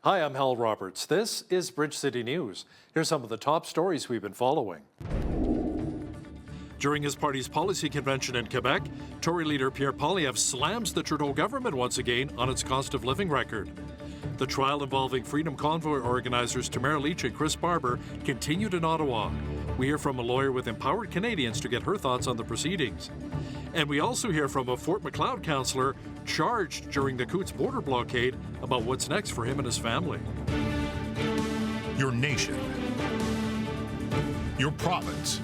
Hi, I'm Hal Roberts. This is Bridge City News. Here's some of the top stories we've been following. During his party's policy convention in Quebec, Tory leader Pierre Poilievre slams the Trudeau government once again on its cost of living record. The trial involving Freedom Convoy organizers Tamara Lich and Chris Barber continued in Ottawa. We hear from a lawyer with Empowered Canadians to get her thoughts on the proceedings. And we also hear from a Fort Macleod councillor charged during the Coutts border blockade about what's next for him and his family. Your nation, your province,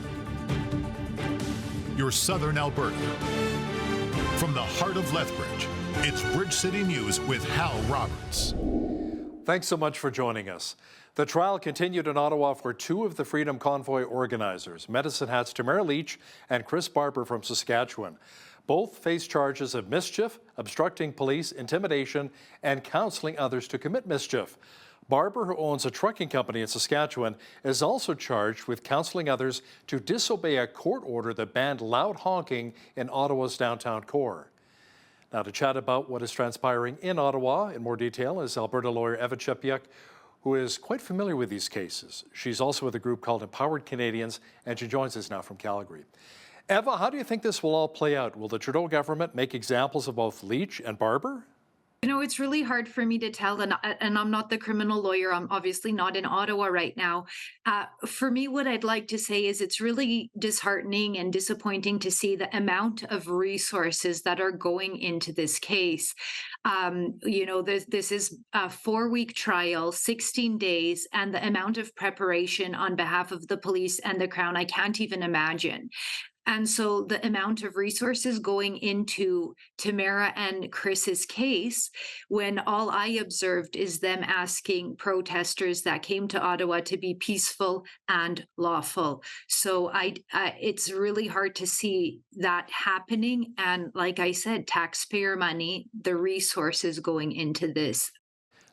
your southern Alberta. From the heart of Lethbridge, it's Bridge City News with Hal Roberts. Thanks so much for joining us. The trial continued in Ottawa for two of the Freedom Convoy organizers, Medicine Hat's Tamara Lich and Chris Barber from Saskatchewan. Both face charges of mischief, obstructing police, intimidation, and counseling others to commit mischief. Barber, who owns a trucking company in Saskatchewan, is also charged with counseling others to disobey a court order that banned loud honking in Ottawa's downtown core. Now, to chat about what is transpiring in Ottawa in more detail is Alberta lawyer Eva Chepiuk, who is quite familiar with these cases. She's also with a group called Empowered Canadians, and she joins us now from Calgary. Eva, how do you think this will all play out? Will the Trudeau government make examples of both Lich and Barber? You know, it's really hard for me to tell, and I'm not the criminal lawyer. I'm obviously not in Ottawa right now. For me, what I'd like to say is it's really disheartening and disappointing to see the amount of resources that are going into this case. You know, this is a 4-week trial, 16 days, and the amount of preparation on behalf of the police and the Crown, I can't even imagine. And so the amount of resources going into Tamara and Chris's case, when all I observed is them asking protesters that came to Ottawa to be peaceful and lawful. So it's really hard to see that happening. And like I said, taxpayer money, the resources going into this.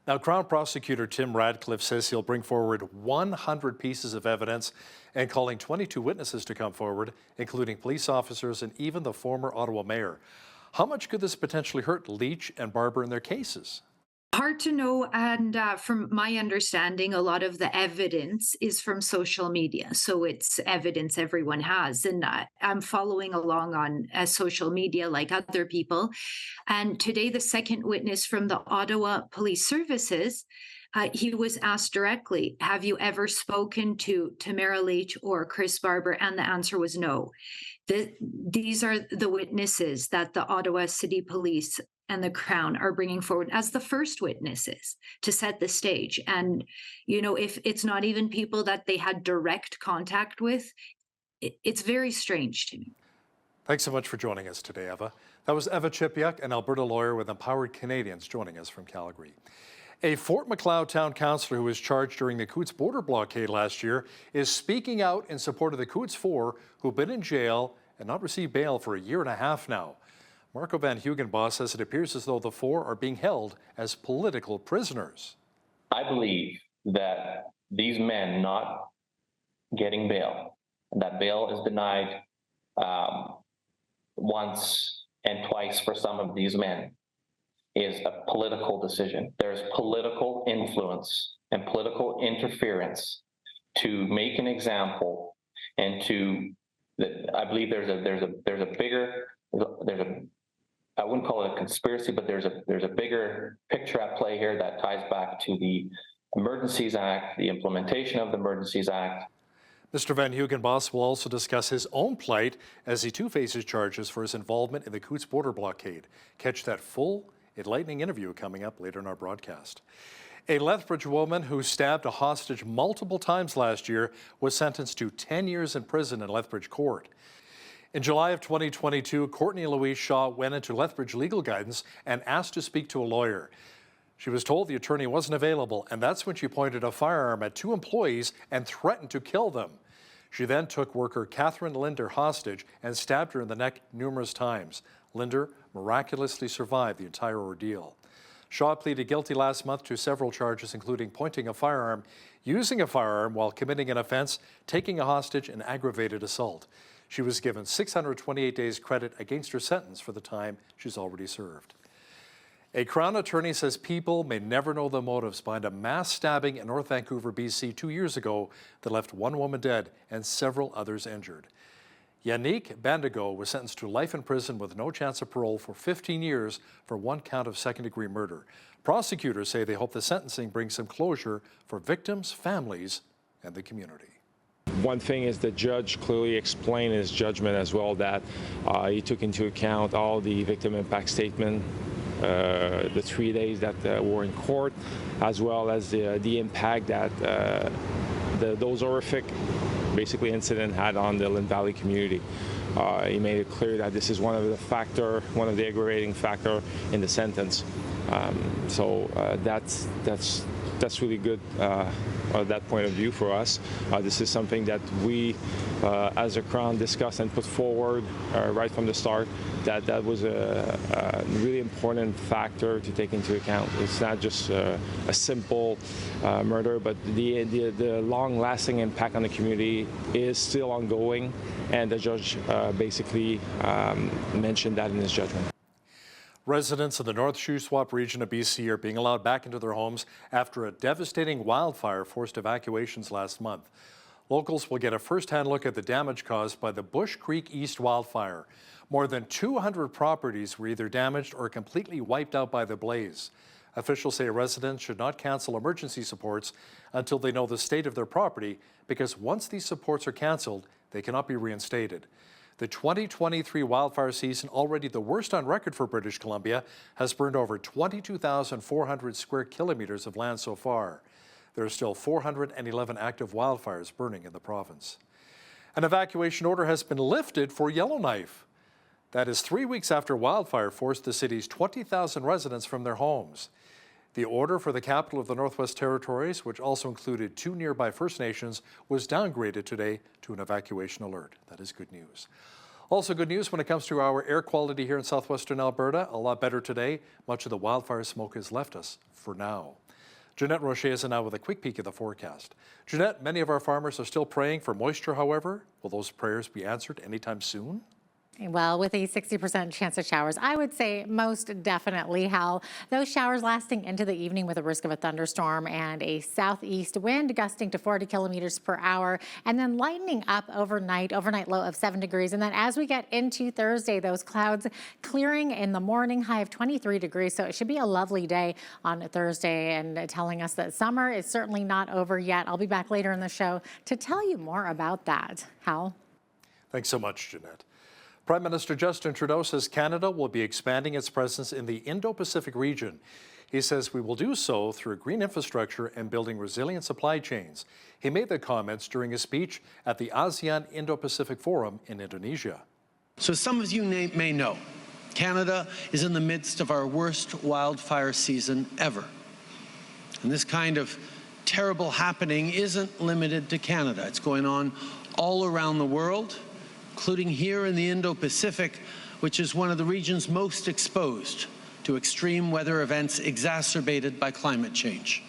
Now, Crown Prosecutor Tim Radcliffe says he'll bring forward 100 pieces of evidence and calling 22 witnesses to come forward, including police officers and even the former Ottawa mayor. How much could this potentially hurt Lich and Barber in their cases? Hard to know, and from my understanding, a lot of the evidence is from social media, so it's evidence everyone has, and I'm following along on social media like other people. And today, the second witness from the Ottawa Police Services, he was asked directly, have you ever spoken to Tamara Lich or Chris Barber? And the answer was no. These are the witnesses that the Ottawa City Police and the Crown are bringing forward as the first witnesses to set the stage. And, you know, if it's not even people that they had direct contact with, it's very strange to me. Thanks so much for joining us today, Eva. That was Eva Chepiuk, an Alberta lawyer with Empowered Canadians, joining us from Calgary. A Fort Macleod town councillor who was charged during the Coutts border blockade last year is speaking out in support of the Coutts Four who've been in jail and not received bail for a year and a half now. Marco Van Hugenbos says it appears as though the four are being held as political prisoners. I believe that these men not getting bail, and that bail is denied once and twice for some of these men, is a political decision. There's political influence and political interference to make an example, and I believe there's a bigger I wouldn't call it a conspiracy, but there's a bigger picture at play here that ties back to the Emergencies Act, the implementation of the Emergencies Act. Mr. Van Hugenbos will also discuss his own plight as he too faces charges for his involvement in the Coutts border blockade. Catch that full, enlightening interview coming up later in our broadcast. A Lethbridge woman who stabbed a hostage multiple times last year was sentenced to 10 years in prison in Lethbridge court. In July of 2022, Courtney Louise Shaw went into Lethbridge legal guidance and asked to speak to a lawyer. She was told the attorney wasn't available, and that's when she pointed a firearm at two employees and threatened to kill them. She then took worker Catherine Linder hostage and stabbed her in the neck numerous times. Linder miraculously survived the entire ordeal. Shaw pleaded guilty last month to several charges, including pointing a firearm, using a firearm while committing an offense, taking a hostage, and aggravated assault. She was given 628 days credit against her sentence for the time she's already served. A Crown attorney says people may never know the motives behind a mass stabbing in North Vancouver, BC 2 years ago that left one woman dead and several others injured. Yannick Bandigo was sentenced to life in prison with no chance of parole for 15 years for one count of second-degree murder. Prosecutors say they hope the sentencing brings some closure for victims, families, and the community. One thing is the judge clearly explained in his judgment as well that he took into account all the victim impact statement, the 3 days that were in court, as well as the impact that those horrific basically incident had on the Lynn Valley community. He made it clear that this is one of the aggravating factor in the sentence. So that's really good that point of view for us. This is something that we, as a Crown, discussed and put forward right from the start. That was a really important factor to take into account. It's not just a simple murder, but the long-lasting impact on the community is still ongoing, and the judge basically mentioned that in his judgment. Residents in the North Shuswap region of BC are being allowed back into their homes after a devastating wildfire forced evacuations last month. Locals will get a first-hand look at the damage caused by the Bush Creek East wildfire. More than 200 properties were either damaged or completely wiped out by the blaze. Officials say residents should not cancel emergency supports until they know the state of their property, because once these supports are canceled, they cannot be reinstated. The 2023 wildfire season, already the worst on record for British Columbia, has burned over 22,400 square kilometers of land so far. There are still 411 active wildfires burning in the province. An evacuation order has been lifted for Yellowknife. That is 3 weeks after wildfire forced the city's 20,000 residents from their homes. The order for the capital of the Northwest Territories, which also included 2 nearby First Nations, was downgraded today to an evacuation alert. That is good news. Also good news when it comes to our air quality here in southwestern Alberta. A lot better today. Much of the wildfire smoke has left us for now. Jeanette Rocher is now with a quick peek at the forecast. Jeanette, many of our farmers are still praying for moisture, however. Will those prayers be answered anytime soon? Well, with a 60% chance of showers, I would say most definitely, Hal. Those showers lasting into the evening with a risk of a thunderstorm and a southeast wind gusting to 40 kilometers per hour, and then lightening up overnight low of 7 degrees. And then as we get into Thursday, those clouds clearing in the morning, high of 23 degrees. So it should be a lovely day on Thursday, and telling us that summer is certainly not over yet. I'll be back later in the show to tell you more about that. Hal? Thanks so much, Jeanette. Prime Minister Justin Trudeau says Canada will be expanding its presence in the Indo-Pacific region. He says we will do so through green infrastructure and building resilient supply chains. He made the comments during a speech at the ASEAN Indo-Pacific Forum in Indonesia. So some of you may know, Canada is in the midst of our worst wildfire season ever. And this kind of terrible happening isn't limited to Canada. It's going on all around the world, including here in the Indo-Pacific, which is one of the regions most exposed to extreme weather events exacerbated by climate change.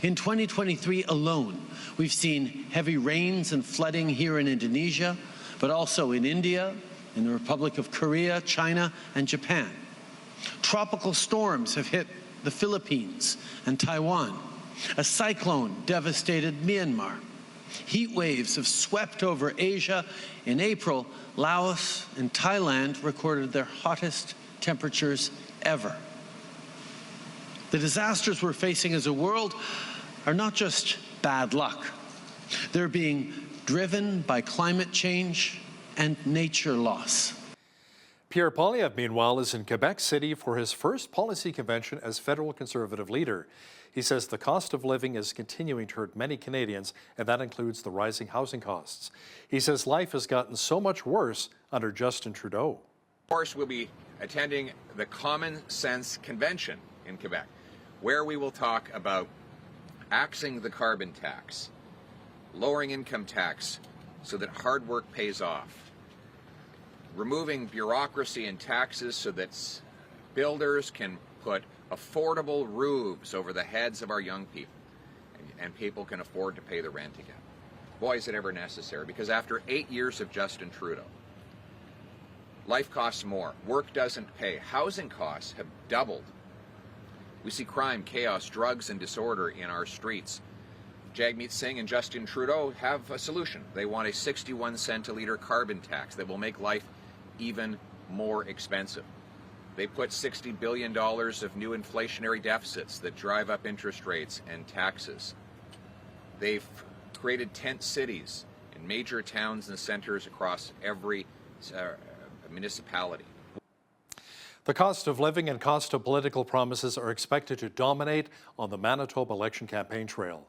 In 2023 alone, we've seen heavy rains and flooding here in Indonesia, but also in India, in the Republic of Korea, China, and Japan. Tropical storms have hit the Philippines and Taiwan. A cyclone devastated Myanmar. Heat waves have swept over Asia. In April, Laos and Thailand recorded their hottest temperatures ever. The disasters we're facing as a world are not just bad luck. They're being driven by climate change and nature loss. Pierre Poilievre, meanwhile, is in Quebec City for his first policy convention as federal Conservative leader. He says the cost of living is continuing to hurt many Canadians, and that includes the rising housing costs. He says life has gotten so much worse under Justin Trudeau. Of course, we'll be attending the Common Sense Convention in Quebec, where we will talk about axing the carbon tax, lowering income tax so that hard work pays off, removing bureaucracy and taxes so that builders can put affordable roofs over the heads of our young people, and people can afford to pay the rent again. Boy, is it ever necessary, because after 8 years of Justin Trudeau, life costs more, work doesn't pay, housing costs have doubled We see crime, chaos, drugs, and disorder in our streets. Jagmeet Singh and Justin Trudeau have a solution. They want a 61 cent a litre carbon tax that will make life even more expensive. They put $60 billion of new inflationary deficits that drive up interest rates and taxes. They've created tent cities in major towns and centres across every municipality. The cost of living and cost of political promises are expected to dominate on the Manitoba election campaign trail.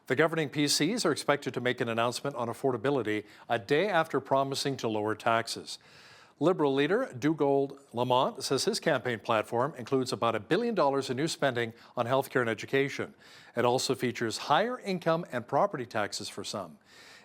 The governing PCs are expected to make an announcement on affordability a day after promising to lower taxes. Liberal leader Dougal Lamont says his campaign platform includes about $1 billion in new spending on healthcare and education. It also features higher income and property taxes for some.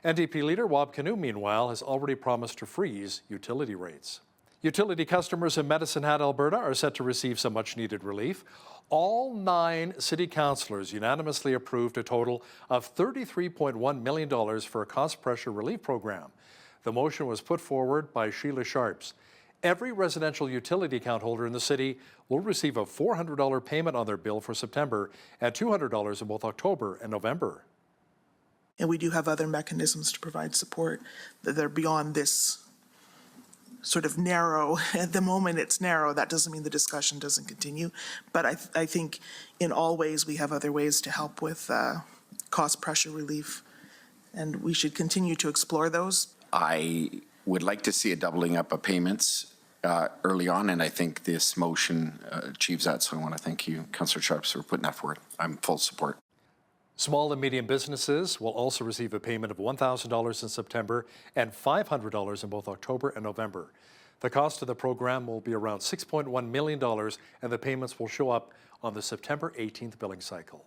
NDP leader Wab Kinew, meanwhile, has already promised to freeze utility rates. Utility customers in Medicine Hat, Alberta are set to receive some much-needed relief. All 9 city councillors unanimously approved a total of $33.1 million for a cost pressure relief program. The motion was put forward by Sheila Sharps. Every residential utility account holder in the city will receive a $400 payment on their bill for September and $200 in both October and November. And we do have other mechanisms to provide support that are beyond this sort of narrow. At the moment it's narrow. That doesn't mean the discussion doesn't continue. But I think in all ways we have other ways to help with cost pressure relief. And we should continue to explore those. I would like to see a doubling up of payments early on, and I think this motion achieves that. So I want to thank you, Councillor Sharps, for putting that forward. I'm full support. Small and medium businesses will also receive a payment of $1,000 in September and $500 in both October and November. The cost of the program will be around $6.1 million, and the payments will show up on the September 18th billing cycle.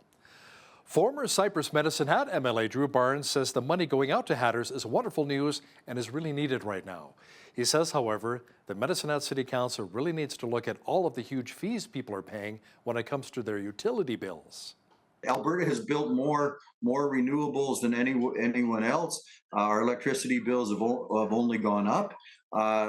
Former Cypress Medicine Hat MLA Drew Barnes says the money going out to Hatters is wonderful news and is really needed right now. He says, however, that Medicine Hat City Council really needs to look at all of the huge fees people are paying when it comes to their utility bills. Alberta has built more renewables than anyone else. Our electricity bills have only gone up.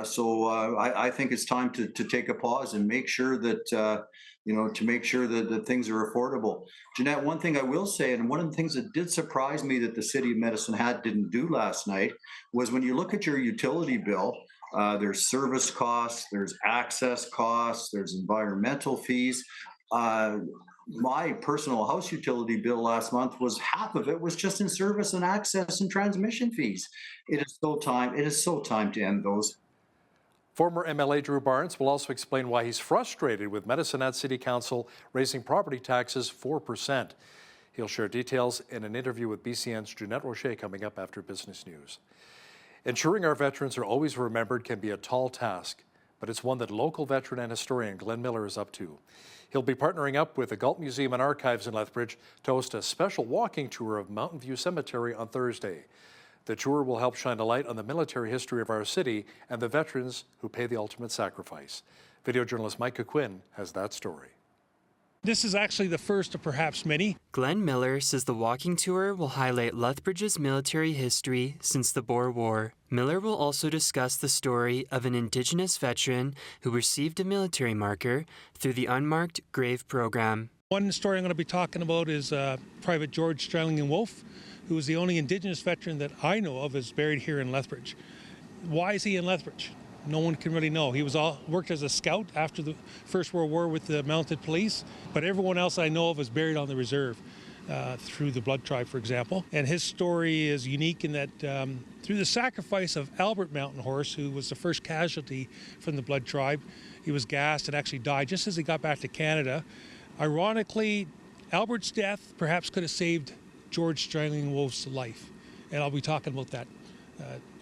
So I think it's time to take a pause and make sure that, to make sure that things are affordable. Jeanette, one thing I will say, and one of the things that did surprise me that the City of Medicine Hat didn't do last night, was when you look at your utility bill, there's service costs, there's access costs, there's environmental fees. My personal house utility bill last month was half of it was just in service and access and transmission fees. It is so time to end those. Former MLA Drew Barnes will also explain why he's frustrated with Medicine Hat City Council raising property taxes 4%. He'll share details in an interview with BCN's Jeanette Rocher coming up after Business News. Ensuring our veterans are always remembered can be a tall task, but it's one that local veteran and historian Glenn Miller is up to. He'll be partnering up with the Galt Museum and Archives in Lethbridge to host a special walking tour of Mountain View Cemetery on Thursday. The tour will help shine a light on the military history of our city and the veterans who pay the ultimate sacrifice. Video journalist Micah Quinn has that story. This is actually the first of perhaps many. Glenn Miller says the walking tour will highlight Lethbridge's military history since the Boer War. Miller will also discuss the story of an Indigenous veteran who received a military marker through the Unmarked Grave program. One story I'm going to be talking about is Private George Strangling-Wolf, who is the only Indigenous veteran that I know of is buried here in Lethbridge. Why is he in Lethbridge? No one can really know. He worked as a scout after the First World War with the Mounted Police, but everyone else I know of is buried on the reserve through the Blood Tribe, for example. And his story is unique in that through the sacrifice of Albert Mountain Horse, who was the first casualty from the Blood Tribe, he was gassed and actually died just as he got back to Canada. Ironically, Albert's death perhaps could have saved George Strangling-Wolf's life, and I'll be talking about that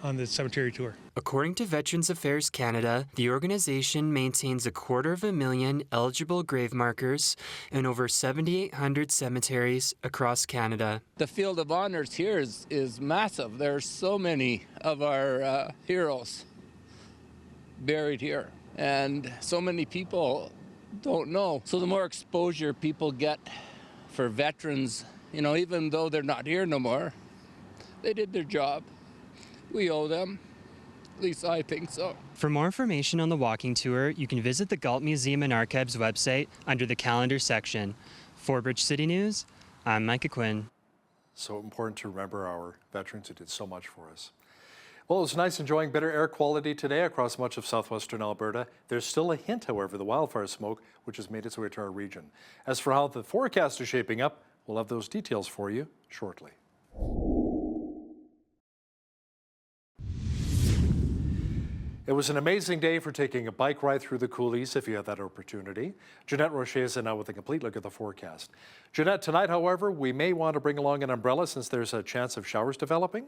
on the cemetery tour. According to Veterans Affairs Canada, the organization maintains 250,000 eligible grave markers in over 7,800 cemeteries across Canada. The field of honors here is massive. There's so many of our heroes buried here, and so many people don't know. So the more exposure people get for veterans, even though they're not here no more, they did their job. We owe them. At least I think so. For more information on the walking tour, you can visit the Galt Museum and Archives website under the calendar section. For Bridge City News, I'm Micah Quinn. So important to remember our veterans who did so much for us. Well, it was nice enjoying better air quality today across much of southwestern Alberta. There's still a hint, however, of the wildfire smoke, which has made its way to our region. As for how the forecast is shaping up, we'll have those details for you shortly. It was an amazing day for taking a bike ride through the coulees if you had that opportunity. Jeanette Rocher is in now with a complete look at the forecast. Jeanette, tonight, however, we may want to bring along an umbrella since there's a chance of showers developing.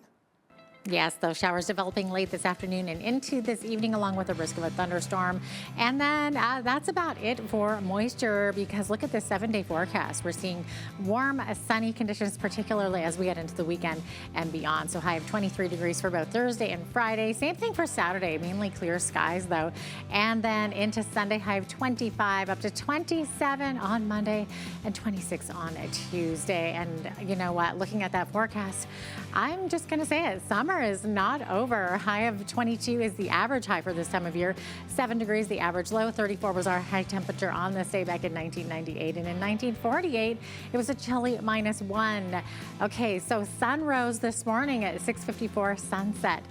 Yes, those showers developing late this afternoon and into this evening, along with the risk of a thunderstorm. And then that's about it for moisture, because look at this 7-day forecast. We're seeing warm, sunny conditions, particularly as we get into the weekend and beyond. So high of 23 degrees for both Thursday and Friday. Same thing for Saturday, mainly clear skies though. And then into Sunday, high of 25, up to 27 on Monday and 26 on Tuesday. And you know what, looking at that forecast, I'm just going to say it. Summer is not over. High of 22 is the average high for this time of year. 7 degrees the average low. 34 was our high temperature on this day back in 1998. And in 1948, it was a chilly -1. Okay, so sun rose this morning at 6:54, sunset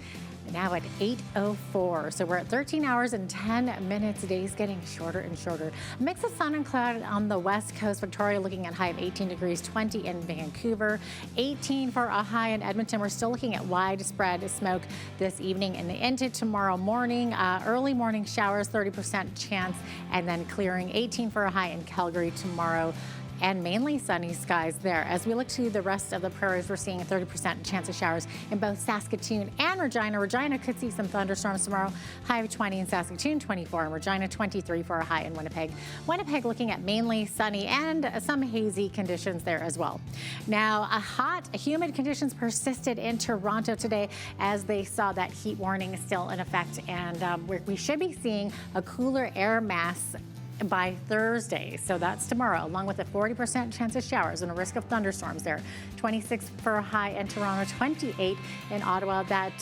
now at 8:04. So we're at 13 hours and 10 minutes. Days getting shorter and shorter. A mix of sun and cloud on the west coast. Victoria looking at high of 18 degrees, 20 in Vancouver, 18 for a high in Edmonton. We're still looking at widespread smoke this evening and into tomorrow morning. Early morning showers, 30% chance, and then clearing. 18 for a high in Calgary tomorrow. And mainly sunny skies there. As we look to the rest of the prairies, we're seeing a 30% chance of showers in both Saskatoon and Regina. Regina could see some thunderstorms tomorrow. High of 20 in Saskatoon, 24 in Regina, 23 for a high in Winnipeg. Winnipeg looking at mainly sunny and some hazy conditions there as well. Now, humid conditions persisted in Toronto today as they saw that heat warning still in effect. And we should be seeing a cooler air mass by Thursday. So that's tomorrow, along with a 40% chance of showers and a risk of thunderstorms there. 26 for a high in Toronto, 28 in Ottawa. That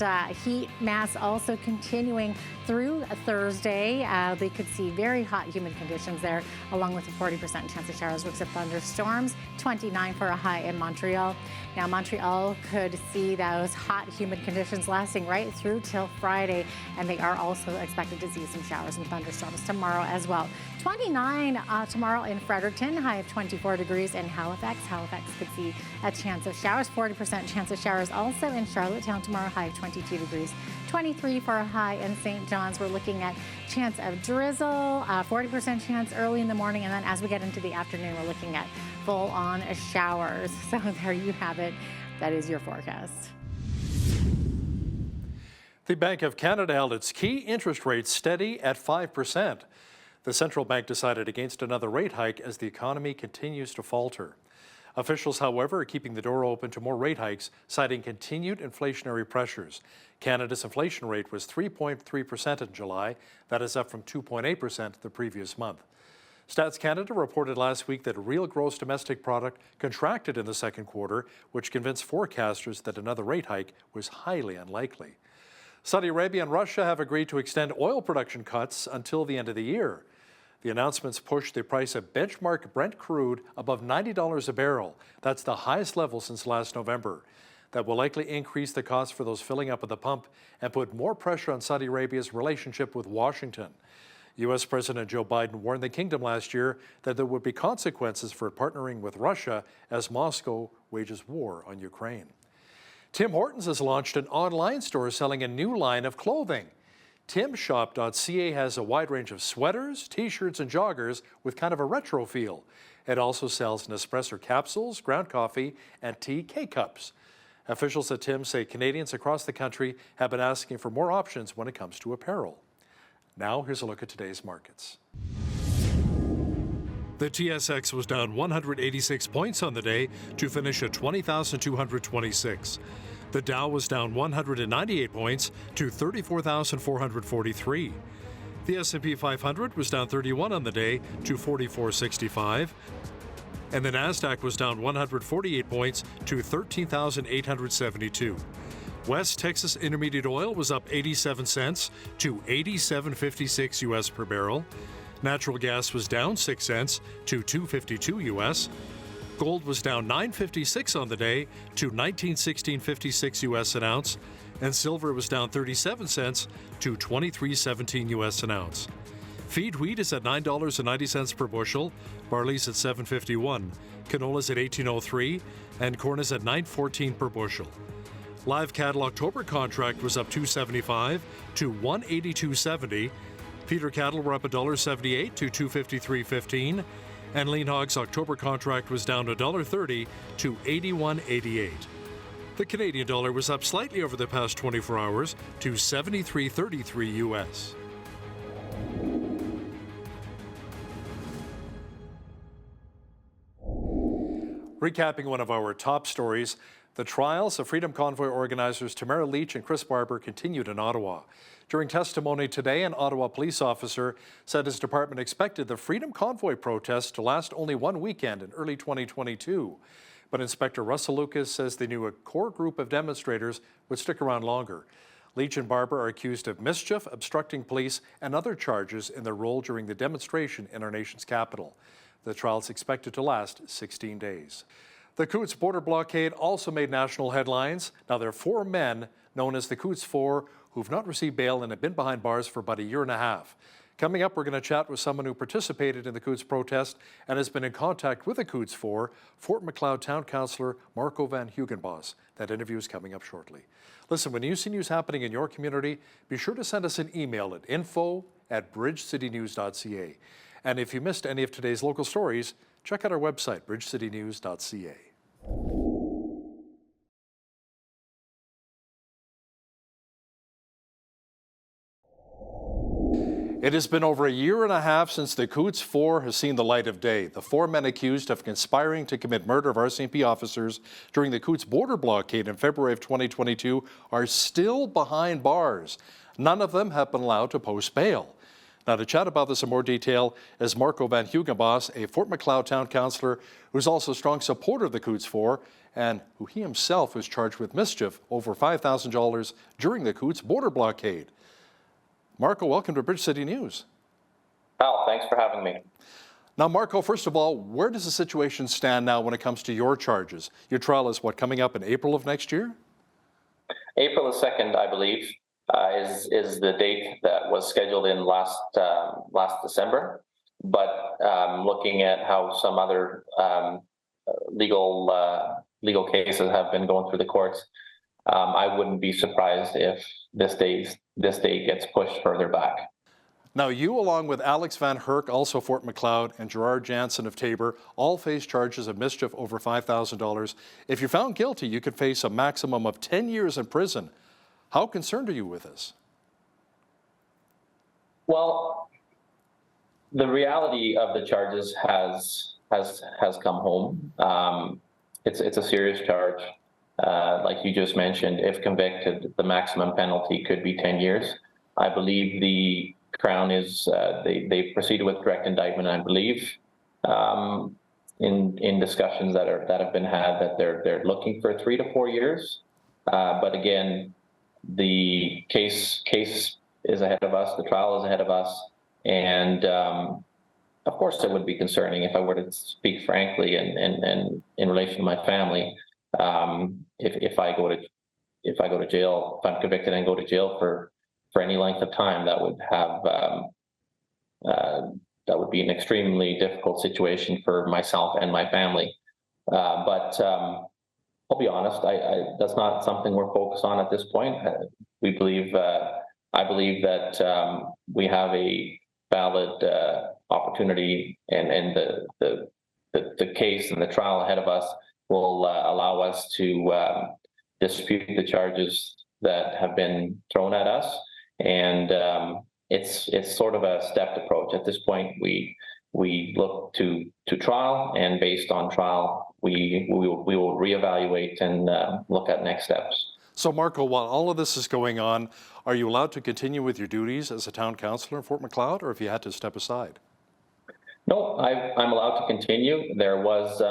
heat mass also continuing through Thursday. They could see very hot, humid conditions there, along with a 40% chance of showers, risk of thunderstorms. 29 for a high in Montreal. Now, Montreal could see those hot, humid conditions lasting right through till Friday, and they are also expected to see some showers and thunderstorms tomorrow as well. 29 tomorrow in Fredericton, high of 24 degrees in Halifax. Halifax could see a chance of showers, 40% chance of showers also in Charlottetown tomorrow, high of 22 degrees. 23 for a high in St. John's. We're looking at chance of drizzle, 40% chance early in the morning, and then as we get into the afternoon, we're looking at full-on showers. So there you have it. That is your forecast. The Bank of Canada held its key interest rate steady at 5%. The central bank decided against another rate hike as the economy continues to falter. Officials, however, are keeping the door open to more rate hikes, citing continued inflationary pressures. Canada's inflation rate was 3.3% in July. That is up from 2.8% the previous month. Stats Canada reported last week that real gross domestic product contracted in the second quarter, which convinced forecasters that another rate hike was highly unlikely. Saudi Arabia and Russia have agreed to extend oil production cuts until the end of the year. The announcements pushed the price of benchmark Brent crude above $90 a barrel. That's the highest level since last November. That will likely increase the cost for those filling up at the pump and put more pressure on Saudi Arabia's relationship with Washington. U.S. President Joe Biden warned the kingdom last year that there would be consequences for partnering with Russia as Moscow wages war on Ukraine. Tim Hortons has launched an online store selling a new line of clothing. Timshop.ca has a wide range of sweaters, t-shirts, and joggers with kind of a retro feel. It also sells Nespresso capsules, ground coffee, and tea K-cups. Officials at Tim say Canadians across the country have been asking for more options when it comes to apparel. Now, here's a look at today's markets. The TSX was down 186 points on the day to finish at 20,226. The Dow was down 198 points to 34,443. The S&P 500 was down 31 on the day to 4465. And the Nasdaq was down 148 points to 13,872. West Texas Intermediate Oil was up 87 cents to 87.56 US per barrel. Natural gas was down 6 cents to 2.52 US. Gold was down 9.56 on the day to 1916.56 US an ounce, and silver was down 37 cents to 23.17 US an ounce. Feed wheat is at $9.90 per bushel, barley's at $7.51, canola's at $18.03, and corn is at $9.14 per bushel. Live cattle October contract was up $2.75 to $182.70. Feeder cattle were up $1.78 to $253.15, and lean hogs October contract was down $1.30 to $81.88. The Canadian dollar was up slightly over the past 24 hours to 73.33 US. Recapping one of our top stories, the trials of Freedom Convoy organizers Tamara Leach and Chris Barber continued in Ottawa. During testimony today, an Ottawa police officer said his department expected the Freedom Convoy protest to last only one weekend in early 2022. But Inspector Russell Lucas says they knew a core group of demonstrators would stick around longer. Leach and Barber are accused of mischief, obstructing police, and other charges in their role during the demonstration in our nation's capital. The trial is expected to last 16 days. The Coutts border blockade also made national headlines. Now, there are 4 men known as the Coutts 4 who've not received bail and have been behind bars for about a year and a half. Coming up, we're going to chat with someone who participated in the Coutts protest and has been in contact with the Coutts 4, Fort Macleod Town Councillor Marco Van Hugenbos. That interview is coming up shortly. Listen, when you see news happening in your community, be sure to send us an email at info@bridgecitynews.ca. And if you missed any of today's local stories, check out our website, bridgecitynews.ca. It has been over a year and a half since the Coutts 4 has seen the light of day. The 4 men accused of conspiring to commit murder of RCMP officers during the Coutts border blockade in February of 2022 are still behind bars. None of them have been allowed to post bail. Now, to chat about this in more detail is Marco Van Hugenbos, a Fort Macleod Town Councillor who's also a strong supporter of the Coutts 4 and who he himself was charged with mischief over $5,000 during the Coutts border blockade. Marco, welcome to Bridge City News. Al, thanks for having me. Now, Marco, first of all, where does the situation stand now when it comes to your charges? Your trial is coming up in April of next year? April the 2nd, I believe, is the date that was scheduled in last December. But looking at how some other legal cases have been going through the courts, I wouldn't be surprised if this date gets pushed further back. Now, you, along with Alex Van Herk, also Fort Macleod, and Gerard Jansen of Tabor, all face charges of mischief over $5,000. If you're found guilty, you could face a maximum of 10 years in prison. How concerned are you with this? Well, the reality of the charges has come home. It's a serious charge. Like you just mentioned, if convicted, the maximum penalty could be 10 years. I believe the Crown is, they proceeded with direct indictment, I believe, in discussions that have been had, that they're looking for 3 to 4 years. But again, the case is ahead of us, the trial is ahead of us, and of course it would be concerning if I were to speak frankly and in relation to my family. If I go to jail, if I'm convicted and go to jail for any length of time, that would have that would be an extremely difficult situation for myself and my family. But I'll be honest, that's not something we're focused on at this point. I believe that we have a valid opportunity, and the case and the trial ahead of us will allow us to dispute the charges that have been thrown at us. And it's sort of a stepped approach. At this point, we look to trial, and based on trial, we will reevaluate and look at next steps. So, Marco, while all of this is going on, are you allowed to continue with your duties as a town councillor in Fort Macleod, or have you had to step aside? No, I'm allowed to continue. There was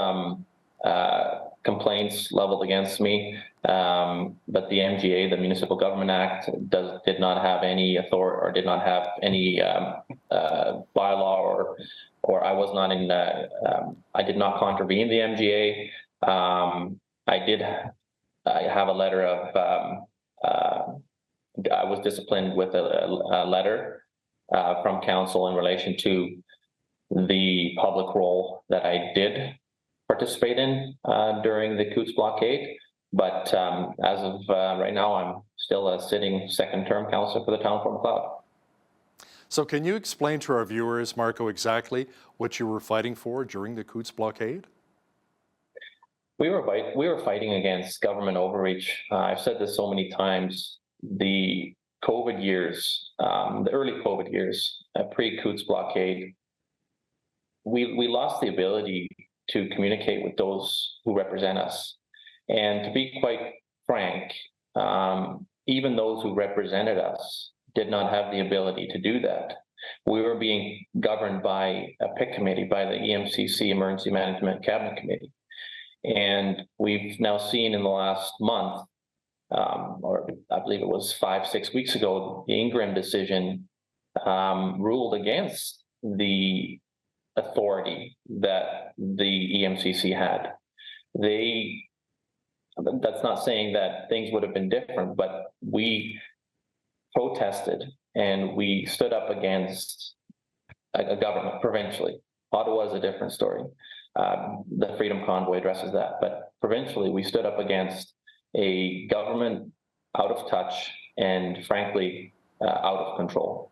complaints leveled against me, but the MGA, the Municipal Government Act, did not have any authority or did not have any bylaw, or I was not in. I did not contravene the MGA. I have a letter of. I was disciplined with a letter from council in relation to the public role that I did participate in during the Coutts blockade. But as of right now, I'm still a sitting second-term councillor for the town of Fort Macleod. So can you explain to our viewers, Marco, exactly what you were fighting for during the Coutts blockade? We were fighting against government overreach. I've said this so many times. The COVID years, the early COVID years, pre-Coutts blockade, we lost the ability to communicate with those who represent us. And to be quite frank, even those who represented us did not have the ability to do that. We were being governed by a PIC committee, by the EMCC Emergency Management Cabinet Committee. And we've now seen in the last month, or I believe it was 5-6 weeks ago, the Ingram decision ruled against the authority that the EMCC had. That's not saying that things would have been different, but we protested and we stood up against a government provincially. Ottawa is a different story. The Freedom Convoy addresses that, but provincially we stood up against a government out of touch and frankly out of control.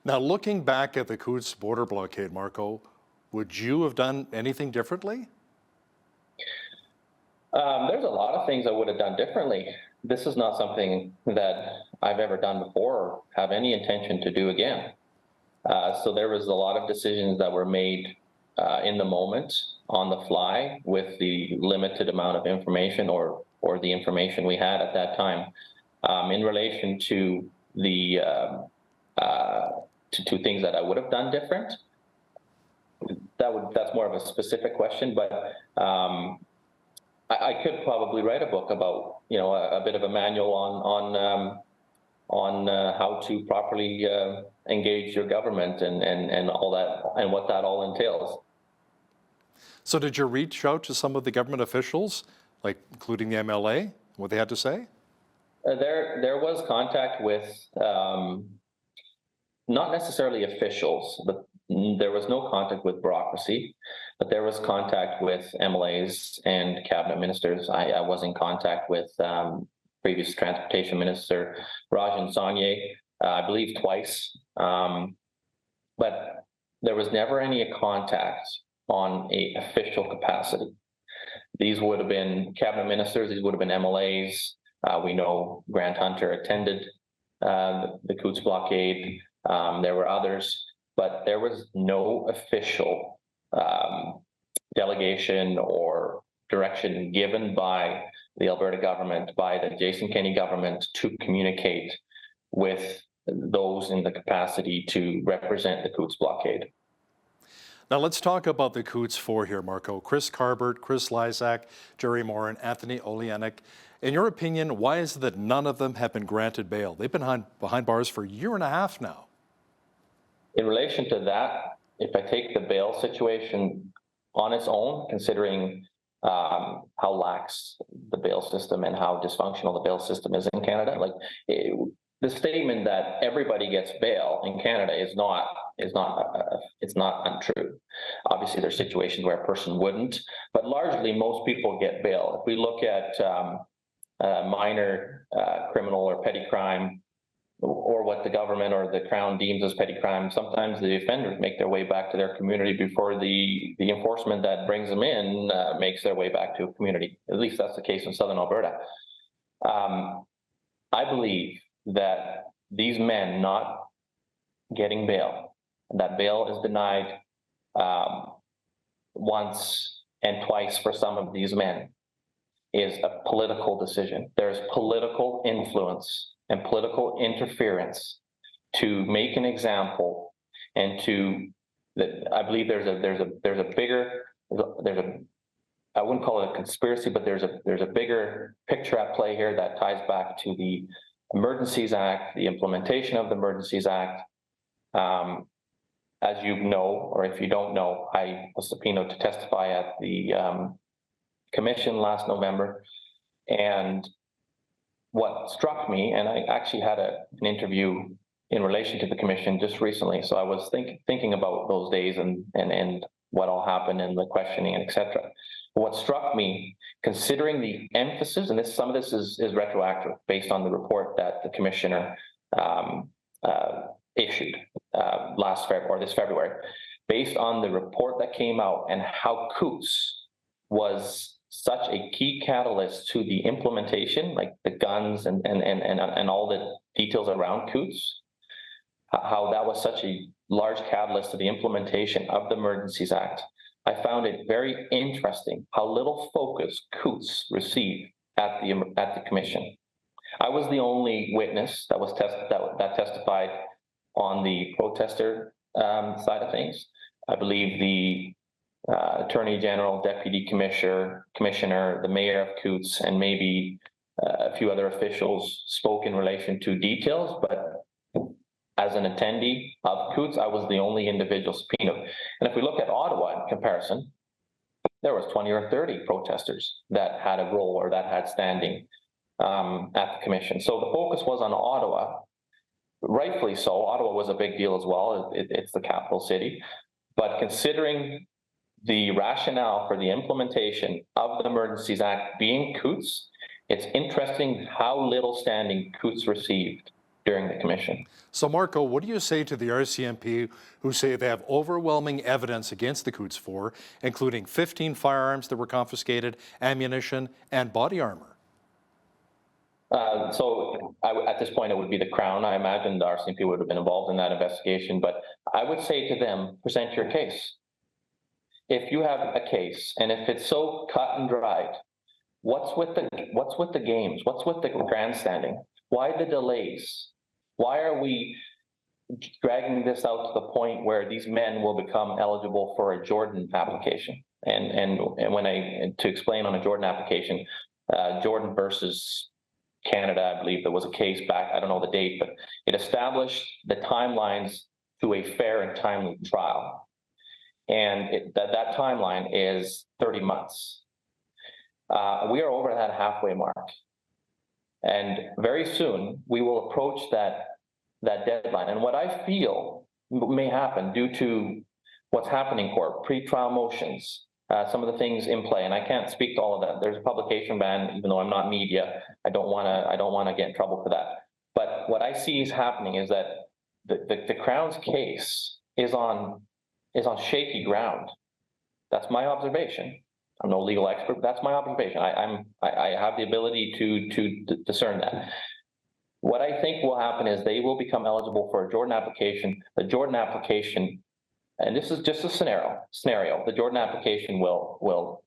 Now, looking back at the Coutts border blockade, Marco, would you have done anything differently? There's a lot of things I would have done differently. This is not something that I've ever done before or have any intention to do again. So there was a lot of decisions that were made in the moment, on the fly, with the limited amount of information or the information we had at that time. In relation to the to things that I would have done different, that's more of a specific question, but I could probably write a book about, you know, a bit of a manual on how to properly engage your government and all that, and what that all entails. So did you reach out to some of the government officials, like including the MLA, what they had to say? There was contact with, not necessarily officials, but there was no contact with bureaucracy, but there was contact with MLAs and cabinet ministers. I was in contact with previous transportation minister Rajan Sawhney, I believe twice, but there was never any contact on an official capacity. These would have been cabinet ministers, these would have been MLAs. We know Grant Hunter attended the Coutts blockade. There were others, but there was no official delegation or direction given by the Alberta government, by the Jason Kenney government, to communicate with those in the capacity to represent the Coutts blockade. Now let's talk about the Coutts Four here, Marco. Chris Carbert, Chris Lysak, Jerry Moore, and Anthony Oleanic. In your opinion, why is it that none of them have been granted bail? They've been behind bars for a year and a half now. In relation to that, if I take the bail situation on its own, considering how lax the bail system and how dysfunctional the bail system is in Canada, like the statement that everybody gets bail in Canada is not untrue. Obviously, there's situations where a person wouldn't, but largely most people get bail. If we look at minor criminal or petty crime, or what the government or the Crown deems as petty crime, sometimes the offenders make their way back to their community before the enforcement that brings them in makes their way back to a community. At least that's the case in Southern Alberta. I believe that these men not getting bail, that bail is denied once and twice for some of these men, is a political decision. There's political influence and political interference to make an example, and I believe there's a I wouldn't call it a conspiracy, but there's a bigger picture at play here that ties back to the Emergencies Act, the implementation of the Emergencies Act. As you know, or if you don't know, I was subpoenaed to testify at the commission last November. And what struck me, and I actually had an interview in relation to the commission just recently, so I was thinking about those days and what all happened and the questioning and etc. What struck me, considering the emphasis, and some of this is retroactive based on the report that the commissioner issued this February, based on the report that came out and how Coots was such a key catalyst to the implementation, like the guns and all the details around Coots, how that was such a large catalyst to the implementation of the Emergencies Act. I found it very interesting how little focus Coots received at the commission. I was the only witness that was that testified on the protester side of things. I believe the Attorney General, Deputy Commissioner, the Mayor of Coots, and maybe a few other officials spoke in relation to details, but as an attendee of Coots, I was the only individual subpoenaed. And if we look at Ottawa in comparison, there was 20 or 30 protesters that had a role or that had standing at the commission. So the focus was on Ottawa, rightfully so. Ottawa was a big deal as well. It's the capital city. But considering the rationale for the implementation of the Emergencies Act being Coots, it's interesting how little standing Coots received during the commission. So Marco, what do you say to the RCMP who say they have overwhelming evidence against the Coots 4, including 15 firearms that were confiscated, ammunition, and body armor? At this point, it would be the Crown. I imagine the RCMP would have been involved in that investigation, but I would say to them, present your case. If you have a case, and if it's so cut and dried, what's with the games? What's with the grandstanding? Why the delays? Why are we dragging this out to the point where these men will become eligible for a Jordan application? And to explain on a Jordan application, Jordan versus Canada, I believe there was a case back, I don't know the date, but it established the timelines to a fair and timely trial. And that timeline is 30 months. We are over that halfway mark. And very soon we will approach that deadline. And what I feel may happen due to what's happening in court, pre-trial motions, some of the things in play, and I can't speak to all of that. There's a publication ban, even though I'm not media. I don't want to get in trouble for that. But what I see is happening is that the Crown's case is on shaky ground. That's my observation. I'm no legal expert, but that's my observation. I have the ability to discern that. What I think will happen is they will become eligible for a Jordan application. The Jordan application, and this is just a scenario. The Jordan application will go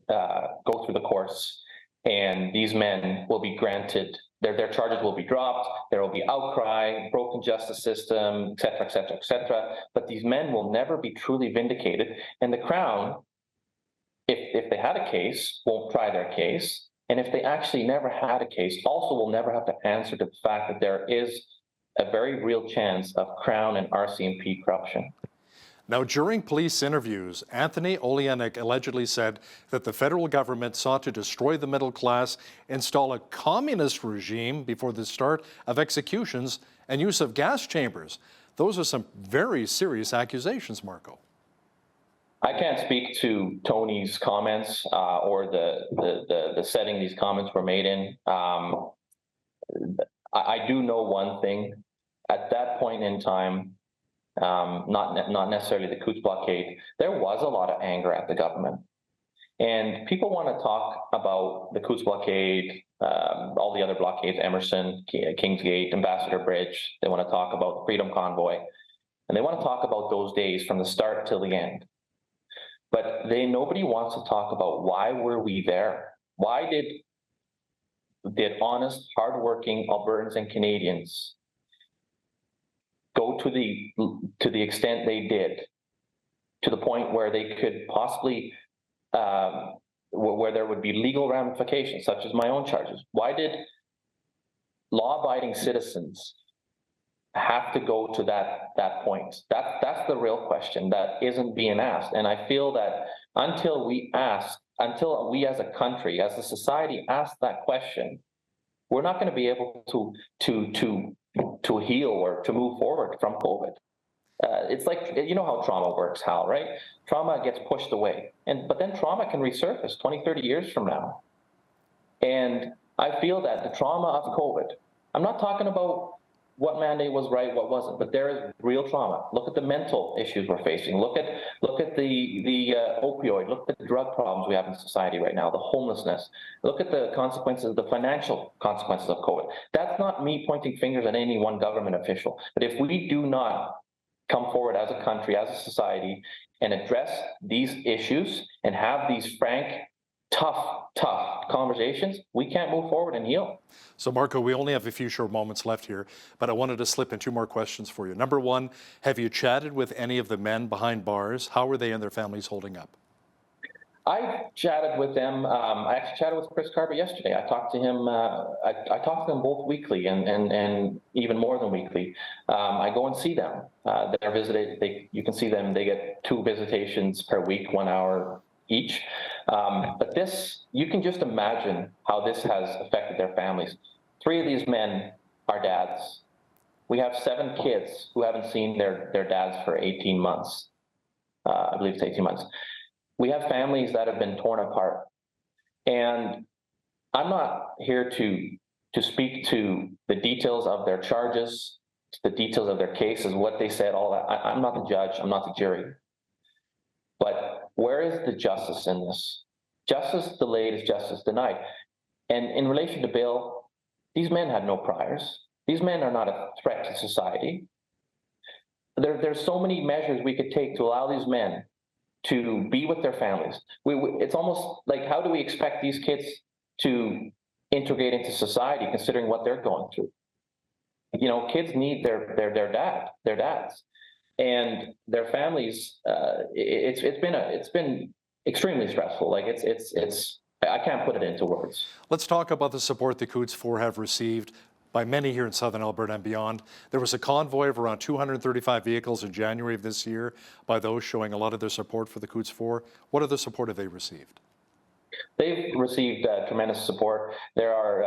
through the course, and these men will be granted. Their charges will be dropped. There will be outcry, broken justice system, et cetera, et cetera, et cetera. But these men will never be truly vindicated, and the Crown, if they had a case, won't try their case. And if they actually never had a case, also will never have to answer to the fact that there is a very real chance of Crown and RCMP corruption. Now, during police interviews, Anthony Oleanic allegedly said that the federal government sought to destroy the middle class, install a communist regime before the start of executions, and use of gas chambers. Those are some very serious accusations, Marco. I can't speak to Tony's comments or the setting these comments were made in. I do know one thing. At that point in time, not necessarily the Coots blockade, there was a lot of anger at the government. And people want to talk about the Coots blockade, all the other blockades, Emerson, Kingsgate, Ambassador Bridge. They want to talk about the Freedom Convoy. And they want to talk about those days from the start till the end. But nobody wants to talk about why were we there? Why did honest, hardworking Albertans and Canadians go to the extent they did, to the point where they could possibly where there would be legal ramifications, such as my own charges. Why did law-abiding citizens have to go to that point? That's the real question that isn't being asked. And I feel that until we as a country, as a society, ask that question, we're not going to be able to heal or to move forward from COVID. It's like, you know how trauma works, Hal, right? Trauma gets pushed away, but then trauma can resurface 20, 30 years from now. And I feel that the trauma of COVID, I'm not talking about what mandate was right, what wasn't, but there is real trauma. Look at the mental issues we're facing. Look at the opioid. Look at the drug problems we have in society right now, the homelessness. Look at the consequences, the financial consequences of COVID. That's not me pointing fingers at any one government official. But if we do not come forward as a country, as a society, and address these issues and have these frank, tough conversations, we can't move forward and heal. So Marco, we only have a few short moments left here, but I wanted to slip in two more questions for you. Number one, have you chatted with any of the men behind bars? How are they and their families holding up? I chatted with them. I actually chatted with Chris Carver yesterday. I talked to him. I talk to them both weekly and even more than weekly. I go and see them. They're visited. You can see them. They get 2 visitations per week, 1 hour each. But this, you can just imagine how this has affected their families. 3 of these men are dads. We have 7 kids who haven't seen their dads for 18 months. I believe it's 18 months. We have families that have been torn apart. And I'm not here to speak to the details of their charges, the details of their cases, what they said, all that. I'm not the judge, I'm not the jury. But where is the justice in this? Justice delayed is justice denied. And in relation to Bill, these men had no priors. These men are not a threat to society. There's so many measures we could take to allow these men to be with their families. It's almost like, how do we expect these kids to integrate into society considering what they're going through? You know, kids need their dads, and their families. It's been extremely stressful. Like it's I can't put it into words. Let's talk about the support the Coots 4 have received by many here in southern Alberta and beyond. There was a convoy of around 235 vehicles in January of this year by those showing a lot of their support for the Coots 4. What other support have they received? They've received tremendous support. There are.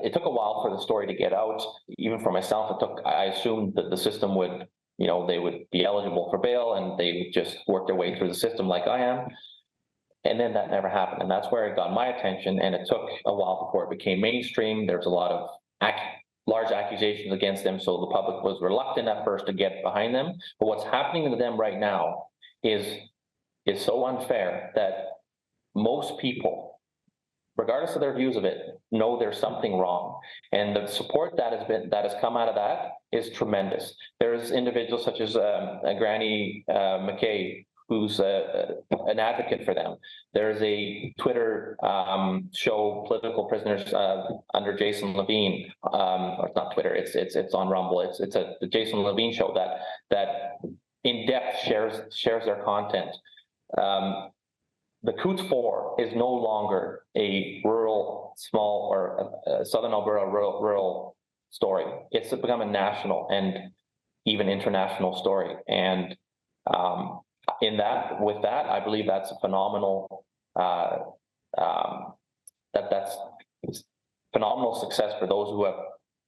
It took a while for the story to get out. Even for myself, I assumed that the system would, they would be eligible for bail and they would just work their way through the system like I am. And then that never happened. And that's where it got my attention. And it took a while before it became mainstream. There's a lot of large accusations against them. So the public was reluctant at first to get behind them. But what's happening to them right now is so unfair that most people, regardless of their views of it, know there's something wrong. And the support that has come out of that is tremendous. There's individuals such as Granny McKay, who's an advocate for them. There's a Twitter show, Political Prisoners, under Jason Levine. Or it's not Twitter, it's on Rumble. It's the Jason Levine show that in depth shares their content. The Coots 4 is no longer a rural, small, or Southern Alberta rural story. It's become a national and even international story. And with that, I believe that's a phenomenal, that's phenomenal success for those who have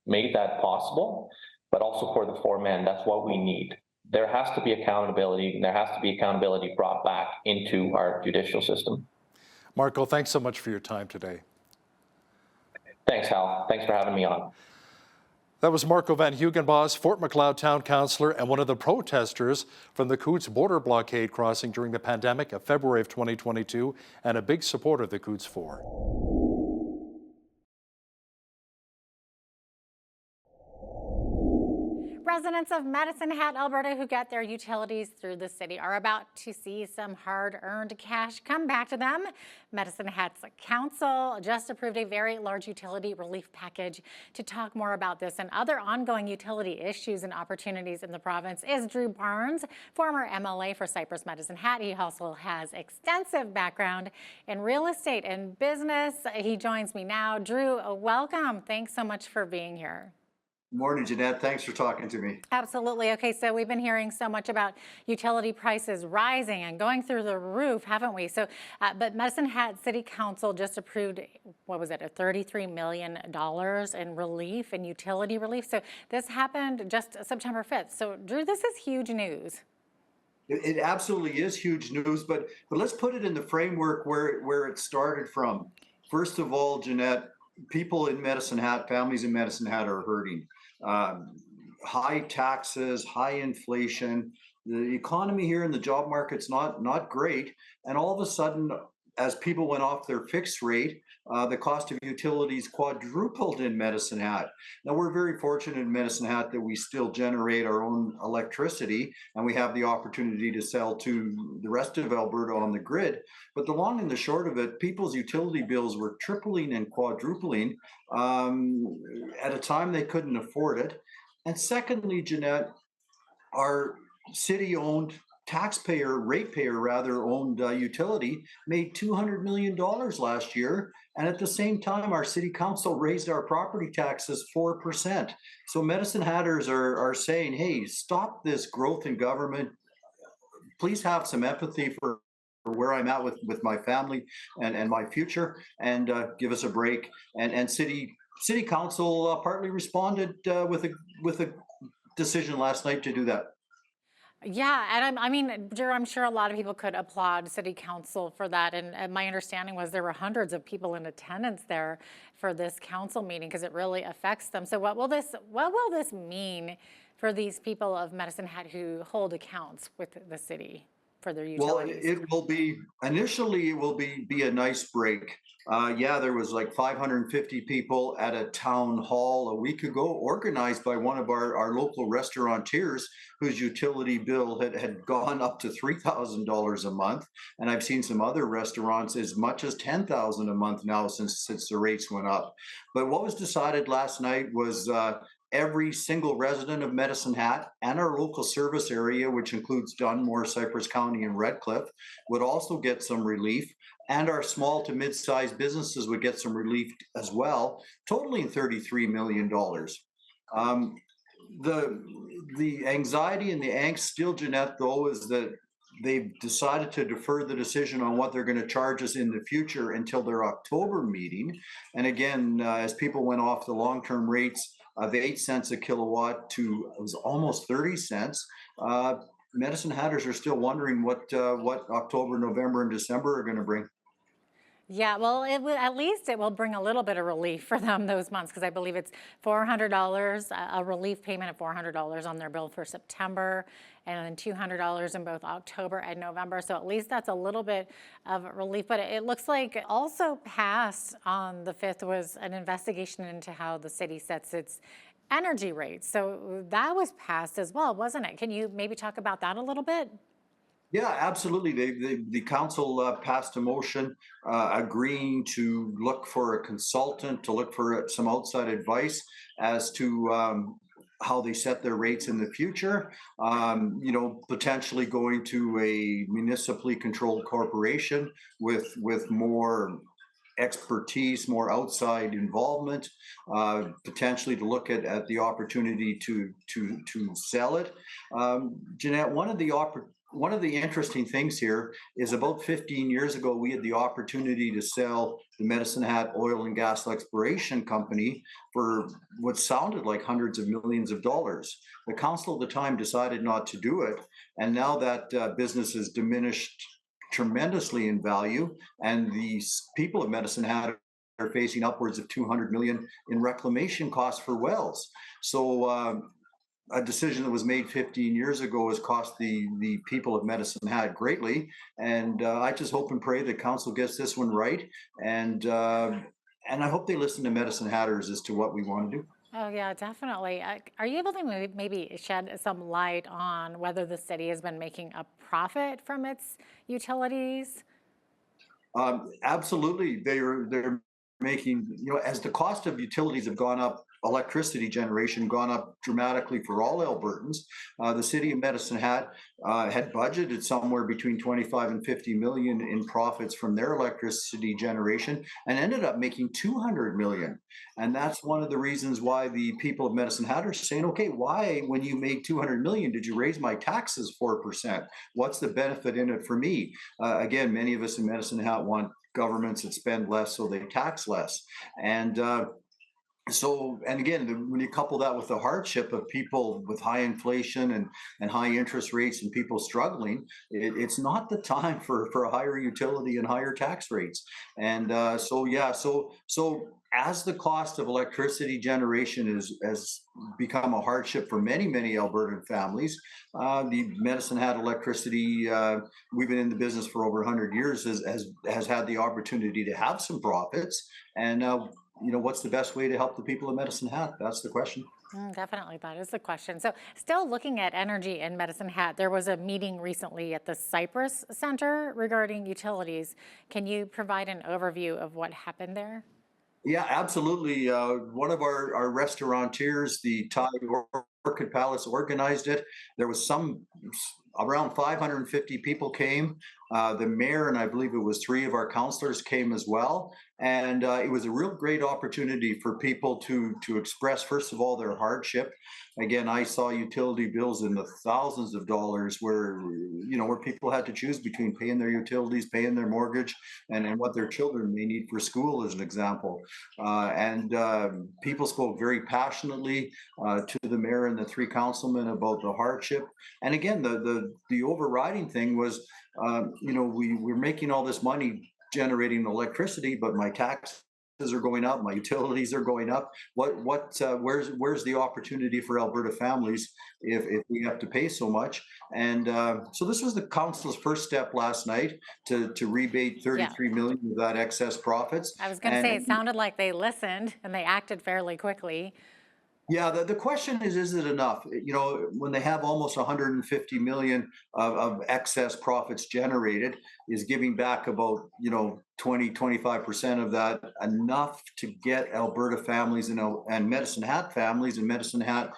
made that possible, but also for the 4 men. That's what we need. There has to be accountability, and there has to be accountability brought back into our judicial system. Marco, thanks so much for your time today. Thanks, Hal. Thanks for having me on. That was Marco Van Hugenbos, Fort Macleod Town Councillor and one of the protesters from the Coots border blockade crossing during the pandemic of February of 2022, and a big supporter of the Coots 4. residents of Medicine Hat, Alberta, who get their utilities through the city are about to see some hard-earned cash come back to them. Medicine Hat's council just approved a very large utility relief package. To talk more about this and other ongoing utility issues and opportunities in the province is Drew Barnes, former MLA for Cypress Medicine Hat. He also has extensive background in real estate and business. He joins me now. Drew, welcome. Thanks so much for being here. Morning, Jeanette. Thanks for talking to me. Absolutely. Okay, so we've been hearing so much about utility prices rising and going through the roof, haven't we? So, but Medicine Hat City Council just approved, what was it, a $33 million in relief and utility relief. So this happened just September 5th. So, Drew, this is huge news. It absolutely is huge news, but let's put it in the framework where it started from. First of all, Jeanette, people in Medicine Hat, families in Medicine Hat are hurting. High taxes, high inflation, the economy here and the job market's not great. And all of a sudden, as people went off their fixed rate, the cost of utilities quadrupled in Medicine Hat. Now, we're very fortunate in Medicine Hat that we still generate our own electricity and we have the opportunity to sell to the rest of Alberta on the grid. But the long and the short of it, people's utility bills were tripling and quadrupling at a time they couldn't afford it. And secondly, Jeanette, our city-owned ratepayer-owned utility made $200 million last year. And at the same time, our city council raised our property taxes 4%. So Medicine Hatters are saying, hey, stop this growth in government. Please have some empathy for where I'm at with my family and my future, and give us a break. And city council partly responded with a decision last night to do that. Yeah, and I mean, Drew, I'm sure a lot of people could applaud City Council for that. And my understanding was there were hundreds of people in attendance there for this council meeting because it really affects them. So what will this mean for these people of Medicine Hat who hold accounts with the city for their utilities? Well, it will be, initially, it will be a nice break. Yeah, there was like 550 people at a town hall a week ago, organized by one of our local restaurateurs whose utility bill had gone up to $3,000 a month. And I've seen some other restaurants as much as $10,000 a month now since the rates went up. But what was decided last night was every single resident of Medicine Hat and our local service area, which includes Dunmore, Cypress County, and Redcliffe, would also get some relief. And our small to mid-sized businesses would get some relief as well, totaling $33 million. The anxiety and the angst still, Jeanette, though, is that they've decided to defer the decision on what they're going to charge us in the future until their October meeting. And again, as people went off the long-term rates of 8 cents a kilowatt to it was almost 30 cents, Medicine Hatters are still wondering what October, November, and December are going to bring. Yeah, well, at least it will bring a little bit of relief for them those months, because I believe it's $400, a relief payment of $400 on their bill for September, and then $200 in both October and November. So at least that's a little bit of relief. But it looks like also passed on the 5th was an investigation into how the city sets its energy rates. So that was passed as well, wasn't it? Can you maybe talk about that a little bit? Yeah, absolutely. The council passed a motion agreeing to look for a consultant, to look for some outside advice as to how they set their rates in the future. Potentially going to a municipally controlled corporation with more expertise, more outside involvement, potentially to look at the opportunity to sell it. Jeanette, one of the interesting things here is about 15 years ago, we had the opportunity to sell the Medicine Hat Oil and Gas Exploration Company for what sounded like hundreds of millions of dollars. The council at the time decided not to do it. And now that business has diminished tremendously in value, and the people of Medicine Hat are facing upwards of $200 million in reclamation costs for wells. So a decision that was made 15 years ago has cost the people of Medicine Hat greatly. And I just hope and pray that council gets this one right. And I hope they listen to Medicine Hatters as to what we want to do. Oh, yeah, definitely. Are you able to maybe shed some light on whether the city has been making a profit from its utilities? Absolutely, they're making, as the cost of utilities have gone up, electricity generation gone up dramatically for all Albertans. The city of Medicine Hat had budgeted somewhere between 25 and 50 million in profits from their electricity generation, and ended up making 200 million. And that's one of the reasons why the people of Medicine Hat are saying, okay, why, when you made 200 million, did you raise my taxes 4%? What's the benefit in it for me? Again, many of us in Medicine Hat want governments that spend less so they tax less. And and again, when you couple that with the hardship of people with high inflation and high interest rates and people struggling, it's not the time for a higher utility and higher tax rates. And so as the cost of electricity generation has become a hardship for many Albertan families, the Medicine Hat electricity, we've been in the business for over 100 years, has had the opportunity to have some profits. And what's the best way to help the people of Medicine Hat? That's the question. Definitely, that is the question. So still looking at energy in Medicine Hat, there was a meeting recently at the Cypress Center regarding utilities. Can you provide an overview of what happened there? Yeah, absolutely. One of our restaurateurs, the Thai Orchid Palace, organized it. There was around 550 people came. The mayor and I believe it was 3 of our councillors came as well. And it was a real great opportunity for people to express, first of all, their hardship. Again, I saw utility bills in the thousands of dollars where people had to choose between paying their utilities, paying their mortgage, and what their children may need for school, as an example. People spoke very passionately to the mayor and the 3 councilmen about the hardship. And again, the overriding thing was, we're making all this money generating electricity, but my taxes are going up, my utilities are going up. Where's the opportunity for Alberta families if we have to pay so much? And so this was the council's first step last night to rebate 33 million of that excess profits. I was going to say, it sounded like they listened and they acted fairly quickly. Yeah, the question is it enough? When they have almost 150 million of excess profits generated, is giving back about 20-25% of that enough to get Alberta families and Medicine Hat families and Medicine Hat